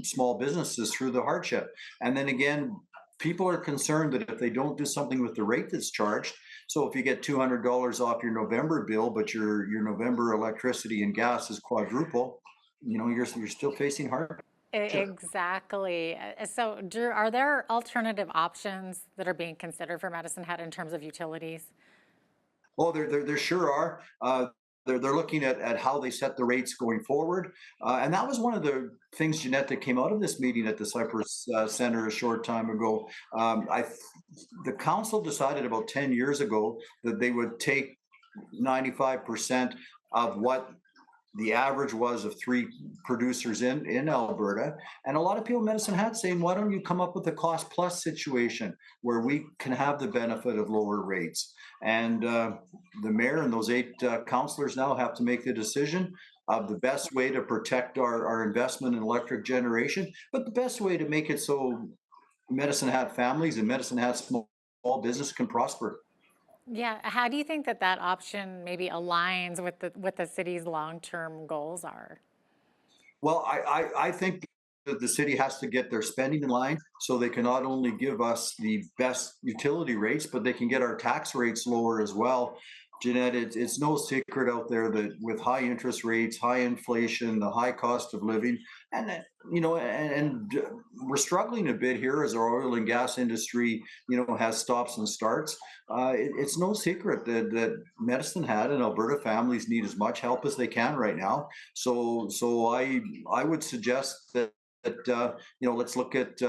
small businesses through the hardship? And then again, people are concerned that if they don't do something with the rate that's charged, so if you get $200 off your November bill, but your November electricity and gas is quadruple, you're still facing hardship. Exactly. So, Drew, are there alternative options that are being considered for Medicine Hat in terms of utilities? Oh, there sure are. They're looking at how they set the rates going forward. And that was one of the things, Jeanette, that came out of this meeting at the Cypress Center a short time ago. The council decided about 10 years ago that they would take 95% of what the average was of 3 producers in Alberta. And a lot of people in Medicine Hat saying, why don't you come up with a cost plus situation where we can have the benefit of lower rates? And the mayor and those 8 councillors now have to make the decision of the best way to protect our investment in electric generation, but the best way to make it so Medicine Hat families and Medicine Hat small business can prosper. Yeah, how do you think that option maybe aligns with the city's long-term goals are? Well, I think that the city has to get their spending in line so they can not only give us the best utility rates, but they can get our tax rates lower as well. Jeanette, it's no secret out there that with high interest rates, high inflation, the high cost of living, and we're struggling a bit here as our oil and gas industry, has stops and starts. It's no secret that Medicine Hat and Alberta families need as much help as they can right now. So I would suggest that let's look at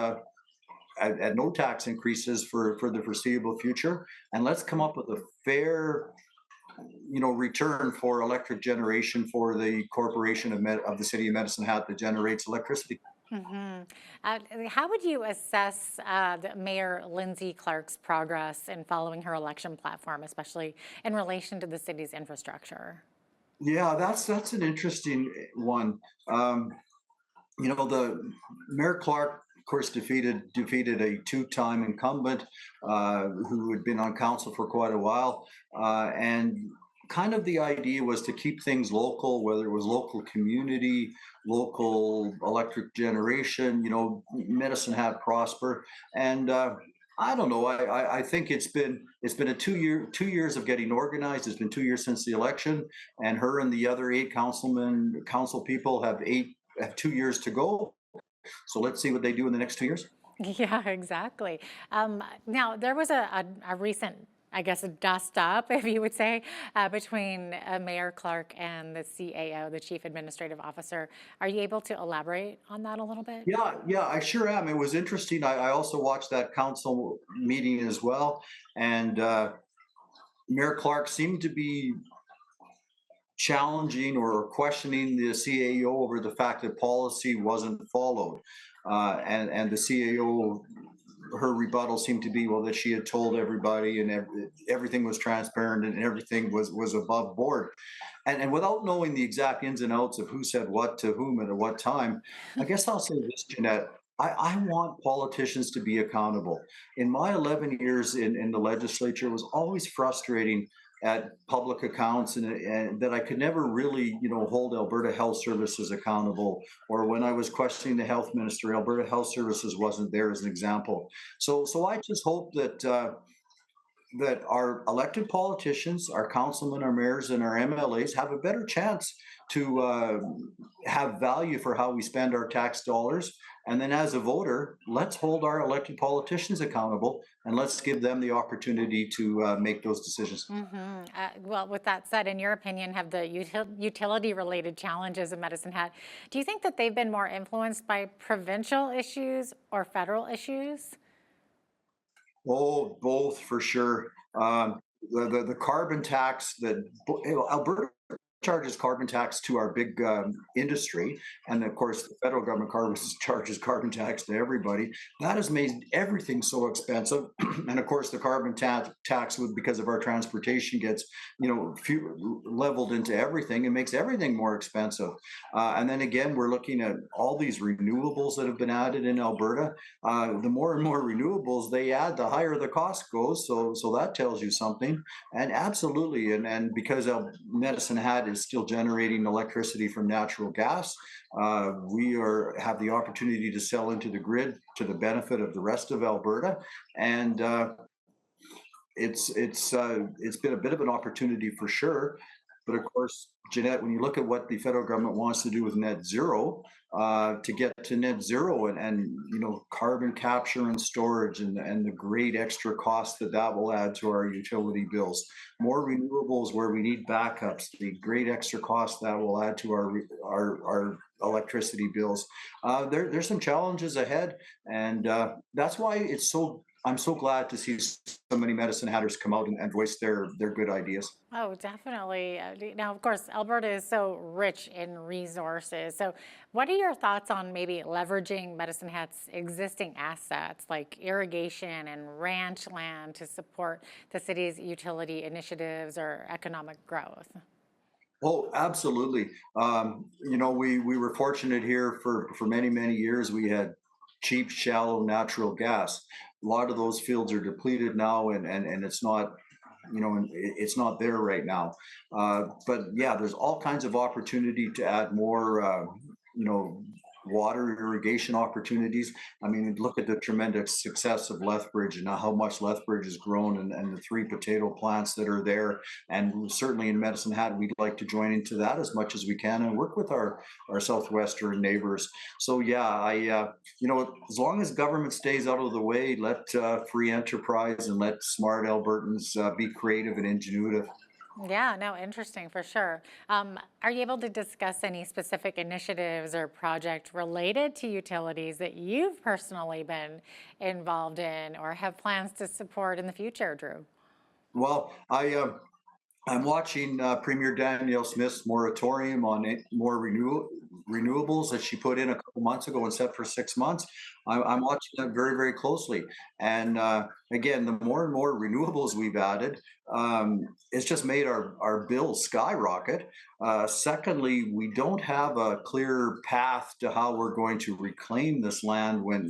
no tax increases for the foreseeable future, and let's come up with a fair return for electric generation for the corporation of the city of Medicine Hat that generates electricity. How would you assess Mayor Lindsay Clark's progress in following her election platform, especially in relation to the city's infrastructure? Yeah, that's an interesting one. The Mayor Clark, of course, defeated a two-time incumbent who had been on council for quite a while, and kind of the idea was to keep things local, whether it was local community, local electric generation. Medicine Hat prosper, and I don't know. I think it's been a 2 years of getting organized. It's been 2 years since the election, and her and the other 8 council people have 2 years to go. So let's see what they do in the next 2 years. Yeah, exactly. Now, there was a recent, I guess, a dust up, if you would say, between Mayor Clark and the CAO, the Chief Administrative Officer. Are you able to elaborate on that a little bit? Yeah, I sure am. It was interesting. I also watched that council meeting as well, and Mayor Clark seemed to be challenging or questioning the CAO over the fact that policy wasn't followed. And the CAO, her rebuttal seemed to be, well, that she had told everybody and everything was transparent and everything was above board. And without knowing the exact ins and outs of who said what to whom and at what time, I guess I'll say this, Jeanette. I want politicians to be accountable. In my 11 years in the legislature, it was always frustrating at public accounts and that I could never really, hold Alberta Health Services accountable. Or when I was questioning the health minister, Alberta Health Services wasn't there as an example. So I just hope that our elected politicians, our councilmen, our mayors, and our MLAs have a better chance to have value for how we spend our tax dollars. And then as a voter, let's hold our elected politicians accountable and let's give them the opportunity to make those decisions. Well, with that said, in your opinion, have the utility-related challenges of Medicine Hat, do you think that they've been more influenced by provincial issues or federal issues? Oh, both for sure. The carbon tax that Alberta charges carbon tax to our big industry, and of course the federal government charges carbon tax to everybody. That has made everything so expensive, and of course the carbon tax, because of our transportation, gets leveled into everything and makes everything more expensive. And then again, we're looking at all these renewables that have been added in Alberta. The more and more renewables they add, the higher the cost goes. So that tells you something. And absolutely, and because Medicine Hat is still generating electricity from natural gas, we have the opportunity to sell into the grid to the benefit of the rest of Alberta, and it's been a bit of an opportunity for sure. But of course, Jeanette, when you look at what the federal government wants to do with net zero, to get to net zero and carbon capture and storage and the great extra cost that will add to our utility bills, more renewables where we need backups, the great extra cost that will add to our electricity bills. There's some challenges ahead, and that's why I'm so glad to see so many Medicine Hatters come out and voice their good ideas. Oh, definitely. Now, of course, Alberta is so rich in resources. So what are your thoughts on maybe leveraging Medicine Hat's existing assets like irrigation and ranch land to support the city's utility initiatives or economic growth? Oh, absolutely. We were fortunate here for many, many years. We had cheap, shallow natural gas. A lot of those fields are depleted now, and it's not, it's not there right now. But yeah, there's all kinds of opportunity to add more, water irrigation opportunities. I mean, look at the tremendous success of Lethbridge and how much Lethbridge has grown and the 3 potato plants that are there. And certainly in Medicine Hat, we'd like to join into that as much as we can and work with our southwestern neighbors. So yeah, as long as government stays out of the way, let free enterprise and let smart Albertans be creative and ingenuitive. Yeah, no, interesting for sure. Are you able to discuss any specific initiatives or project related to utilities that you've personally been involved in or have plans to support in the future, Drew? Well, I'm watching Premier Danielle Smith's moratorium on more renewables that she put in a couple months ago and set for 6 months. I'm watching that very, very closely. And again, the more and more renewables we've added, it's just made our bills skyrocket. Secondly, we don't have a clear path to how we're going to reclaim this land when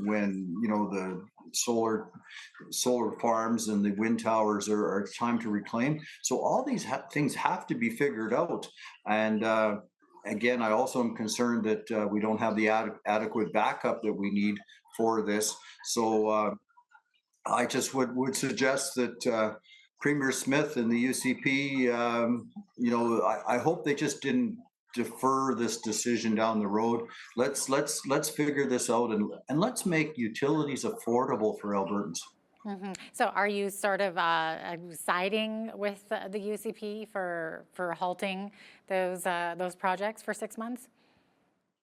you know the solar farms and the wind towers are time to reclaim. So all these things have to be figured out. And again, I also am concerned that we don't have the adequate backup that we need for this. So I just would suggest that Premier Smith and the UCP, you know, I hope they just didn't defer this decision down the road. Let's figure this out and let's make utilities affordable for Albertans. So are you sort of siding with the UCP for halting those projects for 6 months?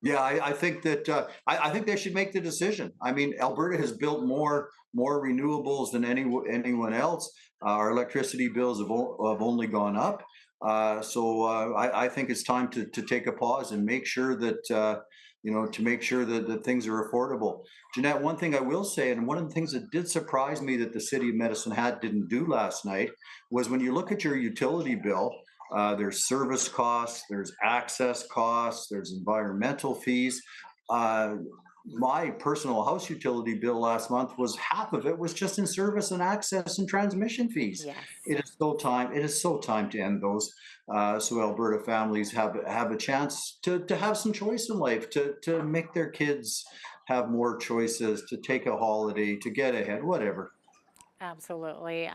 Yeah, I think that I think they should make the decision. I mean, Alberta has built more renewables than anyone else. Our electricity bills have only gone up. So I think it's time to take a pause and make sure that you know, to make sure that things are affordable. Jeanette, one thing I will say, and one of the things that did surprise me that the City of Medicine Hat didn't do last night, was when you look at your utility bill, there's service costs, there's access costs, there's environmental fees. My personal house utility bill last month was half of it was just in service and access and transmission fees. Yes. It is so time to end those, so Alberta families have a chance to have some choice in life, to make their kids have more choices, to take a holiday, to get ahead, whatever. Absolutely.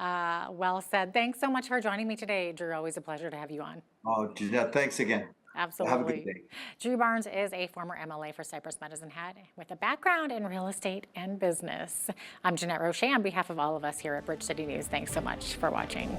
Well said. Thanks so much for joining me today, Drew. Always a pleasure to have you on. Oh, Jeanette, thanks again. Absolutely. Have a good day. Drew Barnes is a former MLA for Cypress Medicine Hat with a background in real estate and business. I'm Jeanette Roche on behalf of all of us here at Bridge City News. Thanks so much for watching.